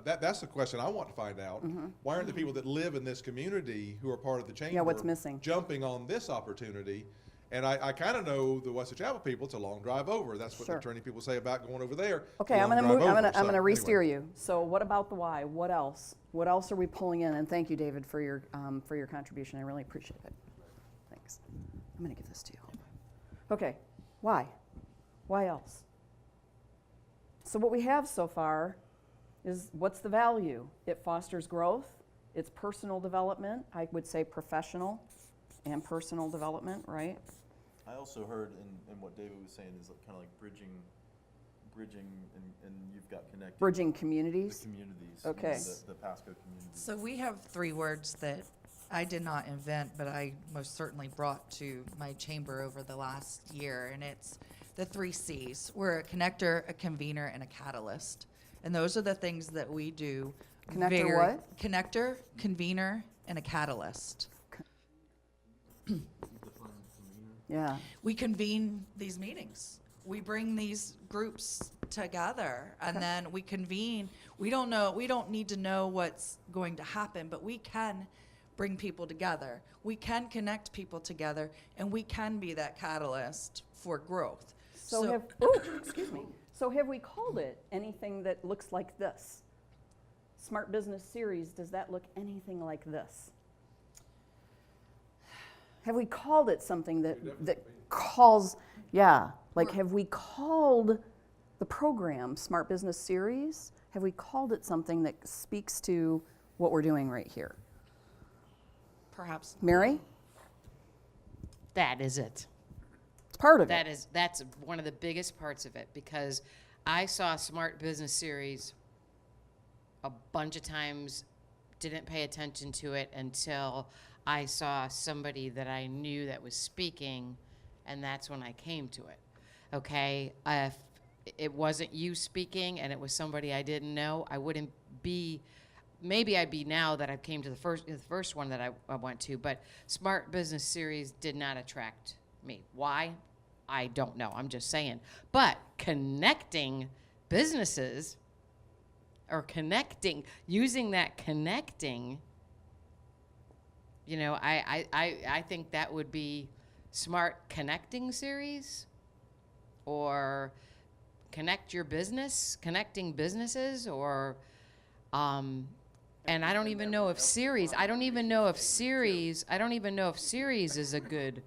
That's the question I want to find out. Why aren't the people that live in this community who are part of the chamber what's missing? jumping on this opportunity? And I kind of know the Wesley Chapel people, it's a long drive over. That's what Sure. the Trinity people say about going over there. Okay, I'm going to going move. to I'm going to re-steer you. So, what about the why? What else? What else are we pulling in? And thank you, David, for your contribution. I really appreciate it. Thanks. I'm going to give this to you. Okay, why? Why else? So what we have so far is, what's the value? It fosters growth. It's personal development. I would say professional and personal development, right? I also heard in what David was saying is kind of like bridging, and you've got connected. Bridging The communities. communities. Okay. The Pasco community. So we have 3 words that I did not invent, but I most certainly brought to my chamber over the last year, and it's the 3 C's. We're a connector, a convener, and a catalyst. And those are the things that we do. Connector what? Connector, convener, and a catalyst. Yeah. We convene these meetings. We bring these groups together, and then we convene. We don't need to know what's going to happen, but we can bring people together. We can connect people together, and we can be that catalyst for growth. Excuse me. So have we called it anything that looks like this? Smart Business Series, does that look anything like this? Have we called it something that calls, have we called the program Smart Business Series? Have we called it something that speaks to what we're doing right here? Perhaps. Mary? That is it. It's part of it. That's one of the biggest parts of it, because I saw Smart Business Series a bunch of times, didn't pay attention to it until I saw somebody that I knew that was speaking, and that's when I came to it. Okay, if it wasn't you speaking and it was somebody I didn't know, I wouldn't be. Maybe I'd be now that I came to the first one that I went to, but Smart Business Series did not attract me. Why? I don't know. I'm just saying. But connecting businesses, or using that connecting, I think that would be Smart Connecting Series, or connecting businesses, or and I don't even know if series. I don't even know if series is a good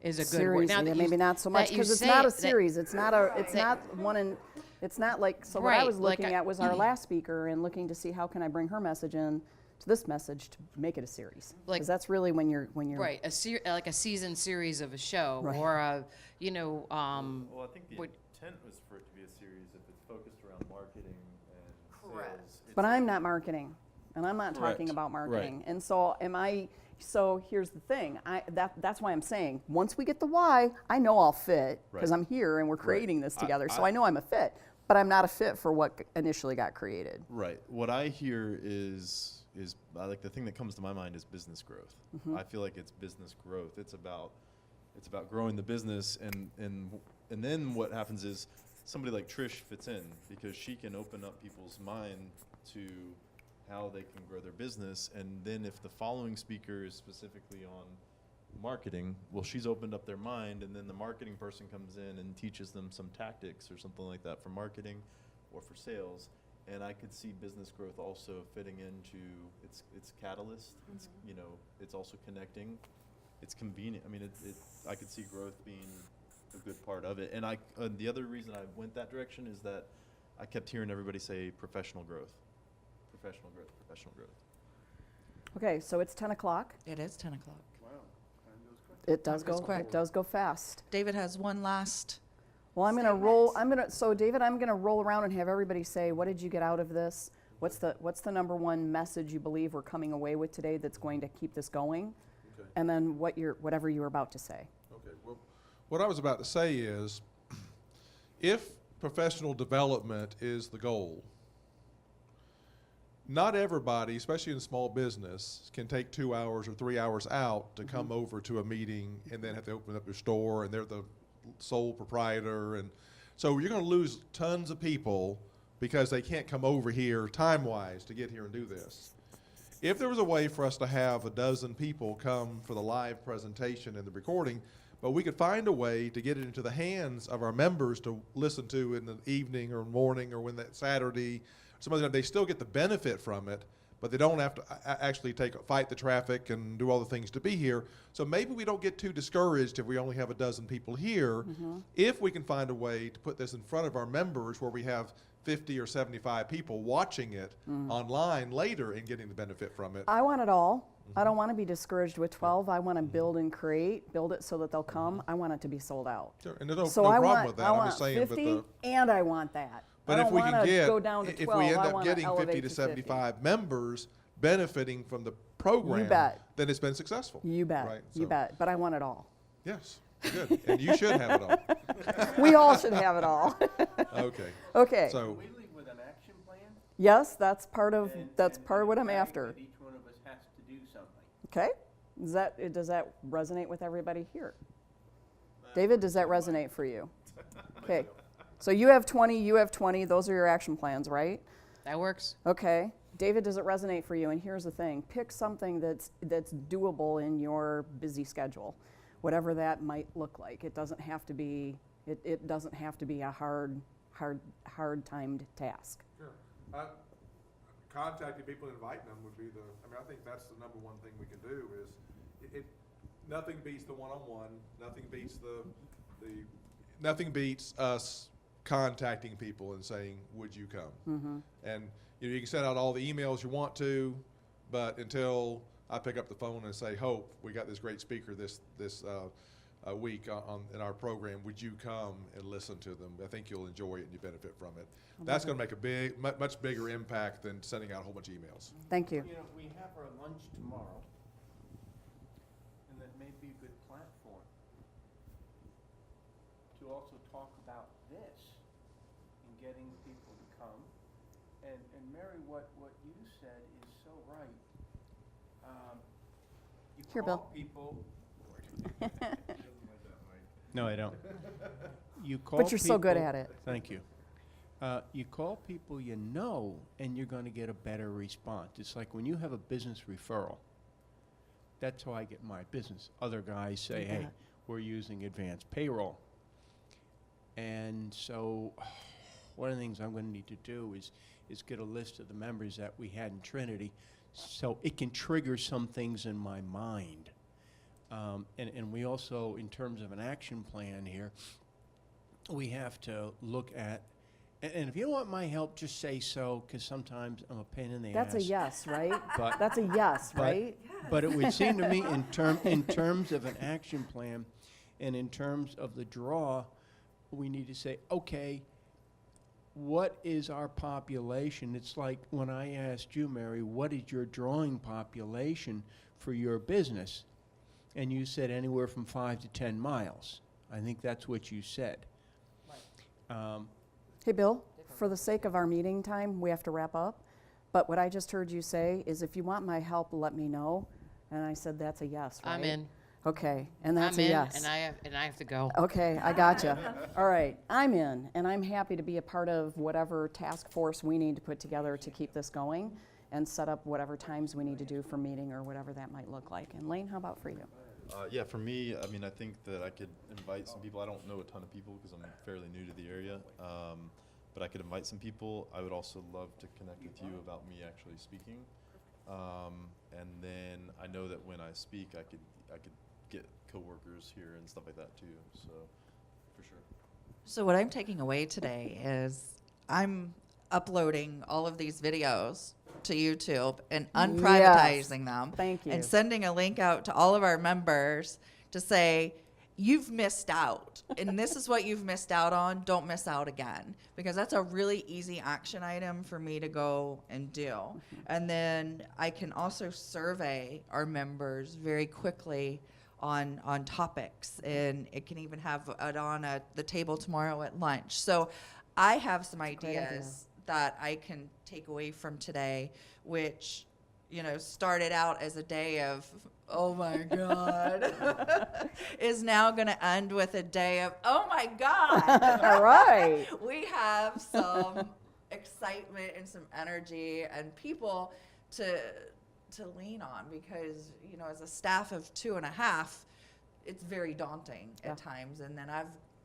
word. Now that maybe not so much, because it's not a series. It's not one in. It's not like, so what I was looking at was our last speaker and looking to see how can I bring her message in to this message to make it a series. Because that's really when you're right, like a season series of a show, right. Or a Well, I think the intent was for it to be a series if it's focused around marketing and sales. But I'm not marketing, and I'm not Correct. talking about marketing. Right. And so so here's the thing. That's why I'm saying, once we get the why, I know I'll fit, because Right. I'm here and we're creating this together. So I I know I'm a fit, but I'm not a fit for what initially got created. Right. What I hear is like the thing that comes to my mind is business growth. I feel like it's business growth. It's about growing the business, and then what happens is somebody like Trish fits in because she can open up people's mind to how they can grow their business. And then if the following speaker is specifically on marketing, well, she's opened up their mind, and then the marketing person comes in and teaches them some tactics or something like that for marketing or for sales. And I could see business growth also fitting into its catalyst. It's it's also connecting. It's convenient. I mean, I could see growth being a good part of it. And the other reason I went that direction is that I kept hearing everybody say professional growth. Professional growth, professional growth. Okay, so it's 10 o'clock. It is 10 o'clock. Wow, time goes quick. It does Time goes go. quick. It does go fast. David has one last Well, I'm gonna roll. So David, I'm gonna roll around and have everybody say, what did you get out of this? What's the number one message you believe we're coming away with today that's going to keep this going? Okay. And then whatever you were about to say. Okay, well, what I was about to say is, if professional development is the goal, not everybody, especially in small business, can take 2 hours or 3 hours out to come over to a meeting and then have to open up their store, and they're the sole proprietor. And so you're going to lose tons of people because they can't come over here time-wise to get here and do this. If there was a way for us to have a dozen people come for the live presentation and the recording, but we could find a way to get it into the hands of our members to listen to in the evening or morning or when that Saturday, some other time, they still get the benefit from it, but they don't have to actually fight the traffic and do all the things to be here. So maybe we don't get too discouraged if we only have a dozen people here, if we can find a way to put this in front of our members where we have 50 or 75 people watching it online later and getting the benefit from it. I want it all. I don't want to be discouraged with 12. I want to build and build it so that they'll come. I want it to be sold out. Sure, and there's no So problem with that. I I'm want just saying, 50, and I want that. but I if don't we want can to get, go down to if 12. we end I up want to getting 50 elevate to 50. 75 members benefiting from the program, You bet. then it's been successful. You bet. Right? You So, bet. But I want it all. Yes, good. And you should have it all. We all should have it all. Okay. Okay. So, We leave with an action plan? Yes, that's part of and- what I'm and after. that each one of us has to do something. Okay. Does that resonate with everybody here? David, does that resonate for you? Okay. So you have 20, you have 20. Those are your action plans, right? That works. Okay. David, does it resonate for you? And here's the thing. Pick something that's doable in your busy schedule, whatever that might look like. It doesn't have to be a hard timed task. sure. Contacting people and inviting them would be I think that's the number one thing we can do is, nothing beats the one-on-one, nothing beats us contacting people and saying, would you come? And you can send out all the emails you want to, but until I pick up the phone and say, Hope, we got this great speaker this week in our program, would you come and listen to them? I think you'll enjoy it and you benefit from it. That's going to make a much bigger impact than sending out a whole bunch of emails. Thank you. You know, we have our lunch tomorrow, and that may be a good platform to also talk about this and getting people to come. And Mary, what you said is so right. You Here, call Bill. people. No, I don't. You call But you're so good people- at it. Thank you. You call people you know, and you're going to get a better response. It's like when you have a business referral. That's how I get my business. Other guys say, You hey, bet. we're using advanced payroll. And so one of the things I'm going to need to do is get a list of the members that we had in Trinity so it can trigger some things in my mind. And we also, in terms of an action plan here, we have to look at, and if you don't want my help, just say so, because sometimes I'm a pain in the That's a ass. yes, right? But- That's a yes, But- right? But it would seem to me, in terms of an action plan, and in terms of the draw, we need to say, okay, what is our population? It's like when I asked you, Mary, what is your drawing population for your business? And you said anywhere from 5 to 10 miles. I think that's what you said. Hey, Bill, for the sake of our meeting time, we have to wrap up. But what I just heard you say is if you want my help, let me know. And I said, that's a yes, right? I'm in. Okay, and that's I'm a in, yes. and I have to go. Okay, I gotcha. All right, I'm in, and I'm happy to be a part of whatever task force we need to put together to keep this going and set up whatever times we need to do for meeting or whatever that might look like. And Lane, how about for you? Yeah, for me, I mean, I think that I could invite some people. I don't know a ton of people because I'm fairly new to the area, but I could invite some people. I would also love to connect with you about me actually speaking, and then I know that when I speak, I could get coworkers here and stuff like that too. So, for sure. So what I'm taking away today is I'm uploading all of these videos to YouTube and unprivatizing them. Thank you. And sending a link out to all of our members to say, you've missed out. And this is what you've missed out on. Don't miss out again. Because that's a really easy action item for me to go and do. And then I can also survey our members very quickly on topics. And it can even have it on the table tomorrow at lunch. So I have some great idea. ideas that I can take away from today, which, started out as a day of, oh my God, is now going to end with a day of, oh my God. All right. We have some excitement and some energy and people to lean on because, as a staff of 2.5, it's very daunting at times. And then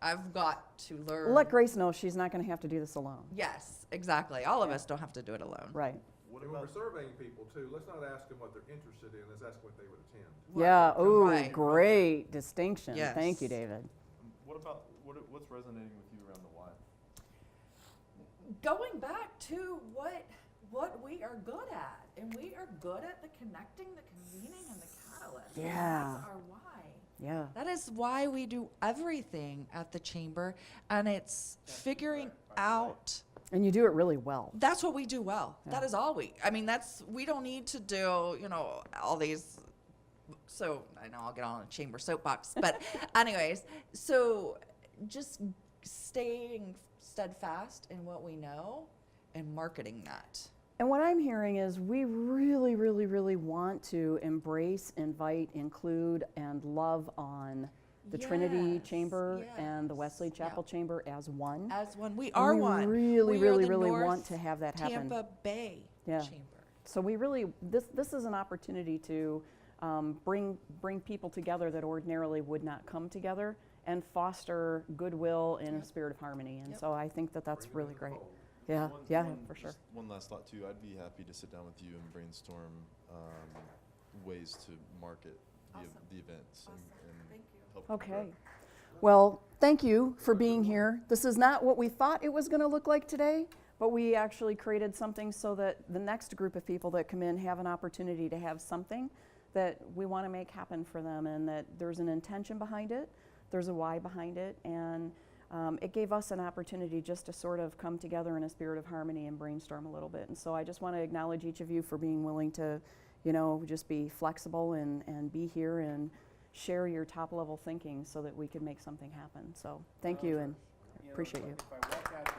I've got to learn. Let Grace know she's not going to have to do this alone. Yes, exactly. All of us don't have to do it alone. Right. What when we're surveying people too, let's not ask them what they're interested in, let's ask what they would attend. Yeah. Oh, Right. great distinction. Yes. Thank you, David. What's resonating with you around the why? Going back to what we are good at, and we are good at the connecting, the convening, and the catalyst. And Yeah. that's our why. Yeah. That is why we do everything at the chamber, and it's figuring out. And you do it really well. That's what we do well. Yeah. That is all we don't need to do, all these. So I know I'll get on a chamber soapbox, but anyways, so just staying steadfast in what we know and marketing that. And what I'm hearing is we really, really, really want to embrace, invite, include, and love on the Trinity Yes, Chamber and the Wesley yes, Chapel yeah. Chamber as one. As one, we are we One. really, We are really, the really North want to have that happen. Tampa Bay Yeah. Chamber. So we really, this is an opportunity to bring people together that ordinarily would not come together and foster goodwill and a spirit of harmony. And Yep. so I think that that's Bring them really to the great. fold. Yeah, for sure. Just one last thought too. I'd be happy to sit down with you and brainstorm ways to market Awesome. the events Awesome. and Thank you. help. people grow. Okay. Well, thank you for being here. This is not what we thought it was going to look like today, but we actually created something so that the next group of people that come in have an opportunity to have something that we want to make happen for them, and that there's an intention behind it, there's a why behind it, and it gave us an opportunity just to sort of come together in a spirit of harmony and brainstorm a little bit. And so I just want to acknowledge each of you for being willing to, just be flexible and be here and share your top level thinking so that we could make something happen. So thank you and appreciate you. If I walk out